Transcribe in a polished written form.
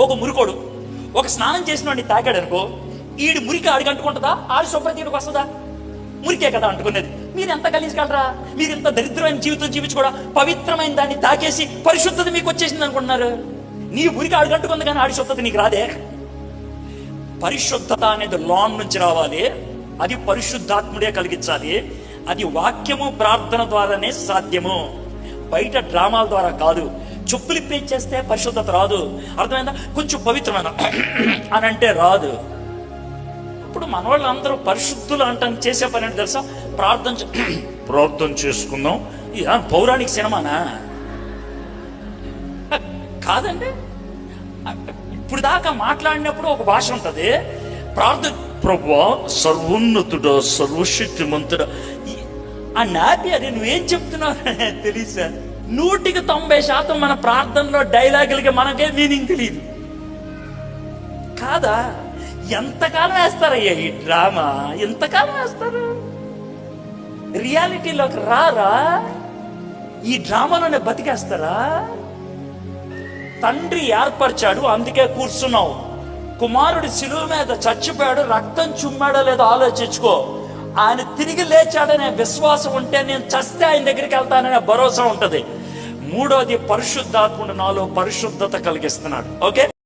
ఒక మురికోడు ఒక స్నానం చేసిన వాడిని తాకాడు అనుకో, ఈడు మురికి ఆడికి అంటుకుంటుందా? ఆడి శుభ్రత ఈడికి వస్తుందా? మురికే కదా అంటుకునేది. మీరు ఎంత గలీజుగలరా? మీరు ఇంత దరిద్రమైన జీవితం జీవించి కూడా పవిత్రమైన దాన్ని తాకేసి పరిశుద్ధత మీకు వచ్చేసింది అనుకుంటున్నారు. నీ మురికి ఆడికి అంటుకుంది కానీ ఆడి శుద్ధత నీకు రాదే. పరిశుద్ధత అనేది లోన్ నుంచి రావాలి. అది పరిశుద్ధాత్ముడే కలిగించాలి. అది వాక్యము ప్రార్థన ద్వారానే సాధ్యము, బయట డ్రామాల ద్వారా కాదు. చెప్పులు ప్రే చేస్తే పరిశుద్ధత రాదు. అర్థమైందా? కొంచెం పవిత్రమైన అని అంటే రాదు. ఇప్పుడు మన వాళ్ళందరూ పరిశుద్ధులు అంటానికి చేసే పని అంటే తెలుసా? ప్రార్థన చేసుకుందాం. పౌరాణిక సినిమానా? కాదండి. ఇప్పుడు దాకా మాట్లాడినప్పుడు ఒక భాష ఉంటది. ప్రార్థన ప్రభువా సర్వోన్నతుడా సర్వశక్తిమంతుడా ఆ నాపి అది నువ్వేం చెప్తున్నావు తెలియదు. 190% మన ప్రార్థనలో డైలాగులకి మనకే మీనింగ్ తెలియదు కాదా? ఎంతకాలం వేస్తారయ్యా ఈ డ్రామా? ఎంతకాలం వేస్తారు? రియాలిటీలోకి రారా? ఈ డ్రామాలోనే బతికేస్తారా? తండ్రి ఏర్పరిచాడు, అందుకే కూర్చున్నావు. కుమారుడు శిలువ మీద చచ్చిపోయాడు, రక్తం చుమ్మాడో లేదో ఆలోచించుకో. ఆయన తిరిగి లేచాడనే విశ్వాసం ఉంటే నేను చస్తే ఆయన దగ్గరికి వెళ్తాననే భరోసా ఉంటది. మూడోది, పరిశుద్ధాత్ముడు నాలో పరిశుద్ధత కలిగిస్తున్నాడు. ఓకే,